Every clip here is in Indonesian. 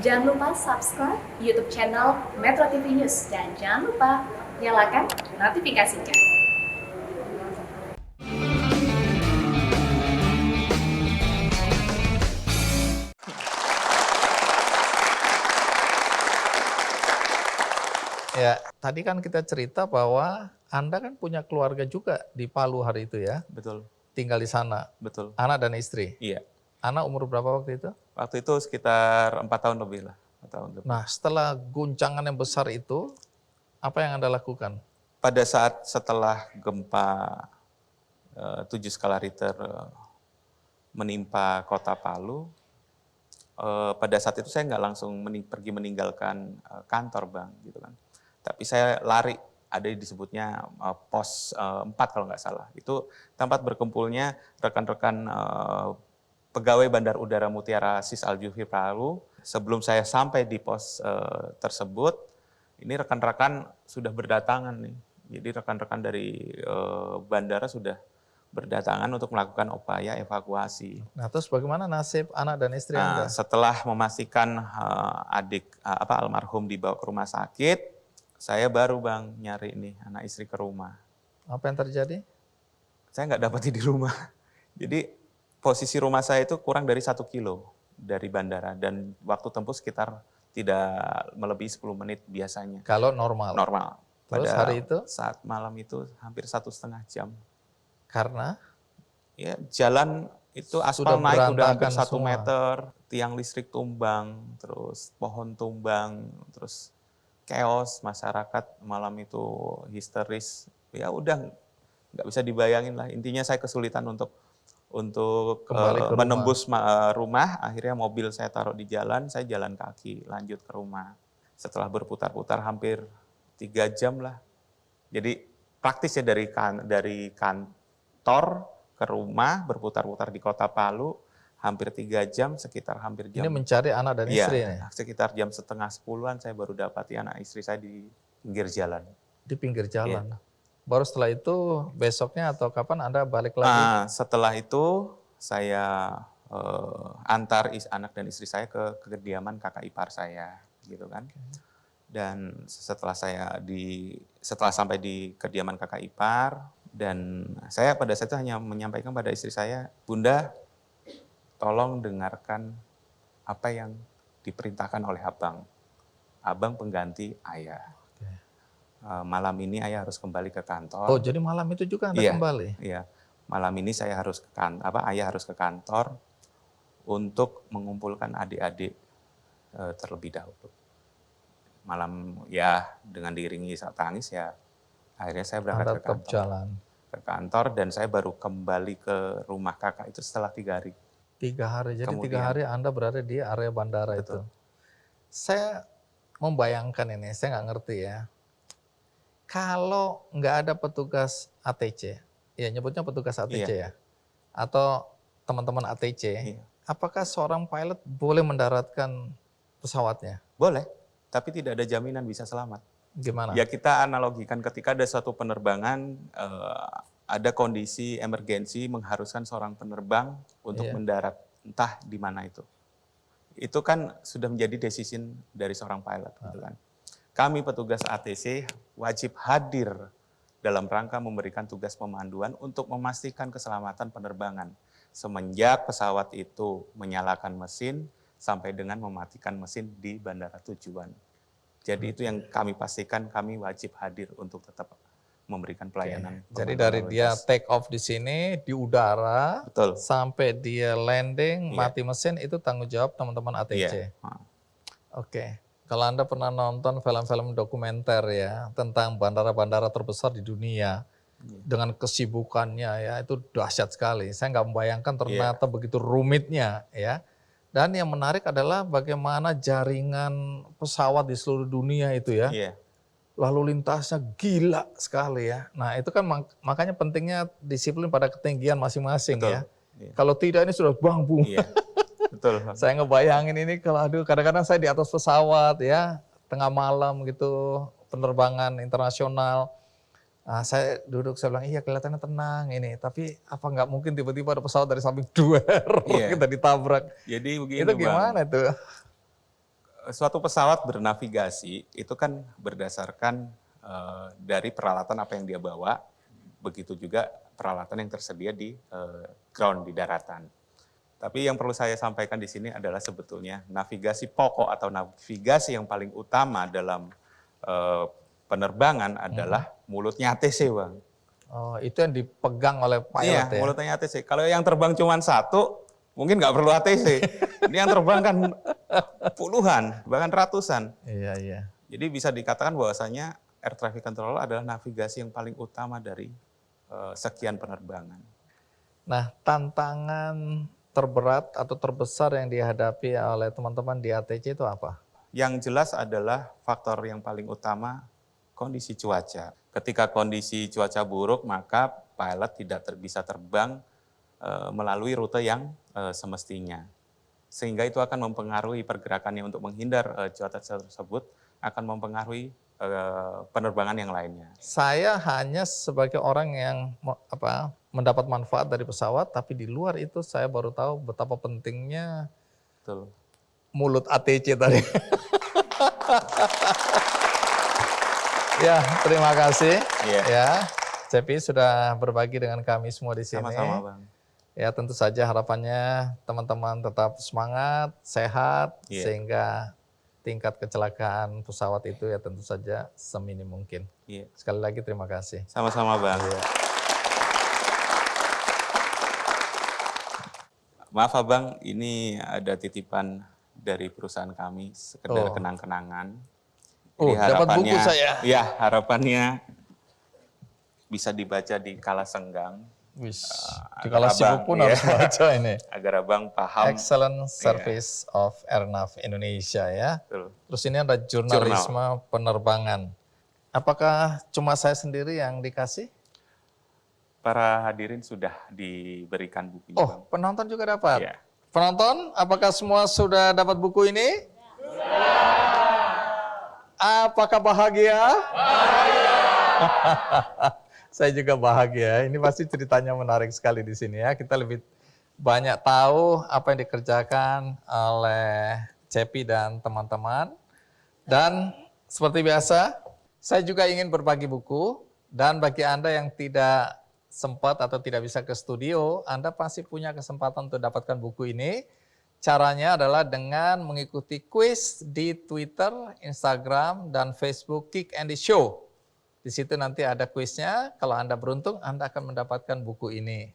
Jangan lupa subscribe YouTube channel Metro TV News dan jangan lupa nyalakan notifikasinya. Ya, tadi kan kita cerita bahwa Anda kan punya keluarga juga di Palu hari itu ya, Betul, tinggal di sana, betul. anak dan istri. Iya. Anak umur berapa waktu itu? Waktu itu sekitar 4 tahun lebih lah. 4 tahun lebih. Nah, setelah guncangan yang besar itu, apa yang Anda lakukan? Pada saat setelah gempa 7 skala Richter menimpa kota Palu, pada saat itu saya nggak langsung pergi meninggalkan kantor, Bang, gitu kan. Tapi saya lari, ada disebutnya pos 4 kalau nggak salah. Itu tempat berkumpulnya rekan-rekan pegawai Bandar Udara Mutiara Sis Al Jufri Palu. Sebelum saya sampai di pos tersebut, ini rekan-rekan sudah berdatangan nih. Jadi rekan-rekan dari bandara sudah berdatangan untuk melakukan upaya evakuasi. Nah, terus bagaimana nasib anak dan istri Anda? Setelah memastikan almarhum dibawa ke rumah sakit, saya baru, Bang, nyari nih anak istri ke rumah. Apa yang terjadi? Saya nggak dapati di rumah. Jadi posisi rumah saya itu kurang dari 1 kilo dari bandara dan waktu tempuh sekitar tidak melebihi 10 menit biasanya. Kalau normal. Normal. Terus Pada hari itu? saat malam itu hampir 1,5 jam. Karena? Ya, jalan itu aspal Sudah naik udah hampir berantakan 1 semua. meter, tiang listrik tumbang, terus pohon tumbang, terus chaos, masyarakat malam itu histeris. Ya udah nggak bisa dibayangin lah. Intinya saya kesulitan untuk Kembali ke menembus rumah. Akhirnya mobil saya taruh di jalan, saya jalan kaki lanjut ke rumah. Setelah berputar-putar hampir 3 jam lah. Jadi praktis ya dari kantor ke rumah, berputar-putar di kota Palu, hampir 3 jam, sekitar hampir jam. Ini mencari anak dan istri nih? Sekitar jam setengah 10-an saya baru dapati anak istri saya di pinggir jalan. Di pinggir jalan? Iya. Baru setelah itu besoknya atau kapan Anda balik lagi? Setelah itu saya antar anak dan istri saya ke kediaman kakak ipar saya, gitu kan. Dan setelah sampai di kediaman kakak ipar, dan saya pada saat itu hanya menyampaikan pada istri saya, Bunda, tolong dengarkan apa yang diperintahkan oleh abang. Abang pengganti ayah. Malam ini ayah harus kembali ke kantor. Oh, jadi malam itu juga Anda kembali? Iya, malam ini saya harus ayah harus ke kantor untuk mengumpulkan adik-adik terlebih dahulu. Malam ya dengan diiringi isak tangis ya akhirnya saya berangkat ke kantor dan saya baru kembali ke rumah kakak itu setelah 3 hari. 3 hari, jadi Kemudian, 3 hari Anda berada di area bandara. Betul. Itu. Saya membayangkan ini, saya nggak ngerti ya. Kalau nggak ada petugas ATC, ya nyebutnya petugas ATC ya, atau teman-teman ATC, apakah seorang pilot boleh mendaratkan pesawatnya? Boleh, tapi tidak ada jaminan bisa selamat. Gimana? Ya kita analogikan ketika ada suatu penerbangan, ada kondisi emergensi mengharuskan seorang penerbang untuk mendarat, entah di mana itu. Itu kan sudah menjadi decision dari seorang pilot, gitu kan. Kami petugas ATC wajib hadir dalam rangka memberikan tugas pemanduan untuk memastikan keselamatan penerbangan. Semenjak pesawat itu menyalakan mesin sampai dengan mematikan mesin di bandara tujuan. Jadi itu yang kami pastikan, kami wajib hadir untuk tetap memberikan pelayanan. Jadi dari dia take off di sini, di udara, betul, sampai dia landing, mati mesin, itu tanggung jawab teman-teman ATC. Oke. Kalau Anda pernah nonton film-film dokumenter ya tentang bandara-bandara terbesar di dunia dengan kesibukannya ya itu dahsyat sekali. Saya nggak membayangkan ternyata begitu rumitnya ya. Dan yang menarik adalah bagaimana jaringan pesawat di seluruh dunia itu ya. Lalu lintasnya gila sekali ya. Nah itu kan makanya pentingnya disiplin pada ketinggian masing-masing ya. Kalau tidak ini sudah bang-bung. Betul. Saya ngebayangin ini kalau kadang-kadang saya di atas pesawat ya, tengah malam gitu, penerbangan internasional. Nah, saya duduk, saya bilang, iya kelihatannya tenang ini, tapi apa nggak mungkin tiba-tiba ada pesawat dari samping kita ditabrak. Jadi begini, itu gimana Bang. itu? Suatu pesawat bernavigasi itu kan berdasarkan dari peralatan apa yang dia bawa, begitu juga peralatan yang tersedia di ground, di daratan. Tapi yang perlu saya sampaikan di sini adalah sebetulnya navigasi pokok atau navigasi yang paling utama dalam penerbangan adalah mulutnya ATC, Bang. Oh, itu yang dipegang oleh pilot ya? Mulutnya ATC. Kalau yang terbang cuma satu, mungkin nggak perlu ATC. Ini yang terbang kan puluhan, bahkan ratusan. Iya. Jadi bisa dikatakan bahwasanya air traffic controller adalah navigasi yang paling utama dari sekian penerbangan. Nah, tantangan terberat atau terbesar yang dihadapi oleh teman-teman di ATC itu apa? Yang jelas adalah faktor yang paling utama kondisi cuaca. Ketika kondisi cuaca buruk, maka pilot tidak bisa terbang melalui rute yang semestinya. Sehingga itu akan mempengaruhi pergerakannya untuk menghindar cuaca tersebut, akan mempengaruhi penerbangan yang lainnya. Saya hanya sebagai orang yang mendapat manfaat dari pesawat, tapi di luar itu saya baru tahu betapa pentingnya Betul. mulut ATC tadi. Ya, terima kasih. Ya, Cepi sudah berbagi dengan kami semua di sini. Sama-sama, Bang. Ya, tentu saja harapannya teman-teman tetap semangat, sehat, sehingga tingkat kecelakaan pesawat itu ya tentu saja seminim mungkin. Sekali lagi terima kasih. Sama-sama, Bang. Maaf, Abang, ini ada titipan dari perusahaan kami, sekedar kenang-kenangan. Dapat buku saya. Ya, harapannya bisa dibaca di kala senggang. Di kala sibuk pun harus baca ini. Agar Abang paham. Excellent Service of Airnav Indonesia ya. Betul. Terus ini ada jurnalisme penerbangan. Apakah cuma saya sendiri yang dikasih? Para hadirin sudah diberikan bukunya. Oh, penonton juga dapat? Iya. Penonton, apakah semua sudah dapat buku ini? Apakah bahagia? Bahagia. Saya juga bahagia. Ini pasti ceritanya menarik sekali di sini ya. Kita lebih banyak tahu apa yang dikerjakan oleh Cepi dan teman-teman. Dan seperti biasa, saya juga ingin berbagi buku. Dan bagi Anda yang tidak sempat atau tidak bisa ke studio, Anda pasti punya kesempatan untuk dapatkan buku ini. Caranya adalah dengan mengikuti kuis di Twitter, Instagram, dan Facebook Kick Andy Show. Di situ nanti ada kuisnya, kalau Anda beruntung, Anda akan mendapatkan buku ini.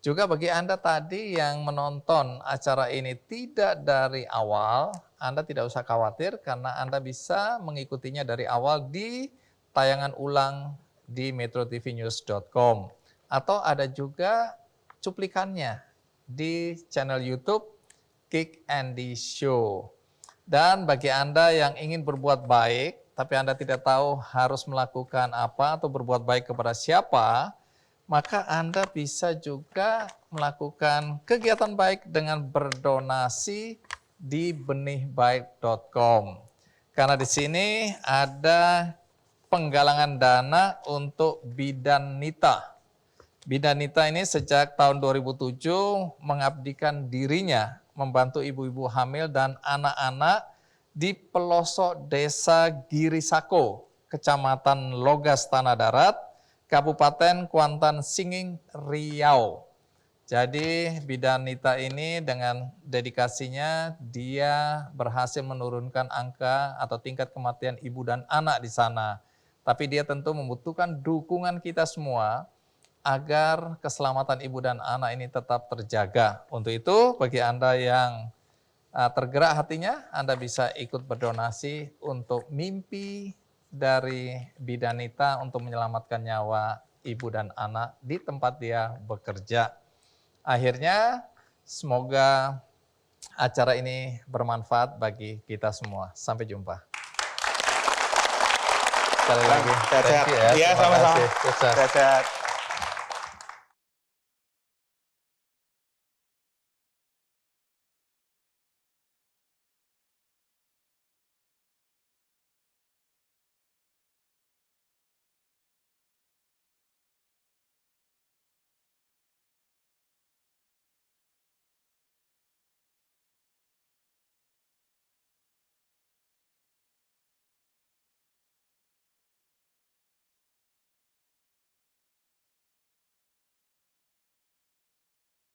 Juga bagi Anda tadi yang menonton acara ini tidak dari awal, Anda tidak usah khawatir karena Anda bisa mengikutinya dari awal di tayangan ulang di metrotvnews.com. Atau ada juga cuplikannya di channel YouTube Kick Andy Show. Dan bagi Anda yang ingin berbuat baik, tapi Anda tidak tahu harus melakukan apa atau berbuat baik kepada siapa, maka Anda bisa juga melakukan kegiatan baik dengan berdonasi di benihbaik.com. Karena di sini ada penggalangan dana untuk Bidan Nita. Bidan Nita ini sejak tahun 2007 mengabdikan dirinya membantu ibu-ibu hamil dan anak-anak di pelosok desa Girisako, Kecamatan Logas Tanah Darat, Kabupaten Kuantan Singing, Riau. Jadi Bidan Nita ini dengan dedikasinya dia berhasil menurunkan angka atau tingkat kematian ibu dan anak di sana. Tapi dia tentu membutuhkan dukungan kita semua agar keselamatan ibu dan anak ini tetap terjaga. Untuk itu, bagi Anda yang tergerak hatinya, Anda bisa ikut berdonasi untuk mimpi dari Bidan Nita untuk menyelamatkan nyawa ibu dan anak di tempat dia bekerja. Akhirnya, semoga acara ini bermanfaat bagi kita semua. Sampai jumpa. Sekali lagi, Sehat-sehat. thank you ya. Iya, sama-sama. Sukses. Sehat-sehat.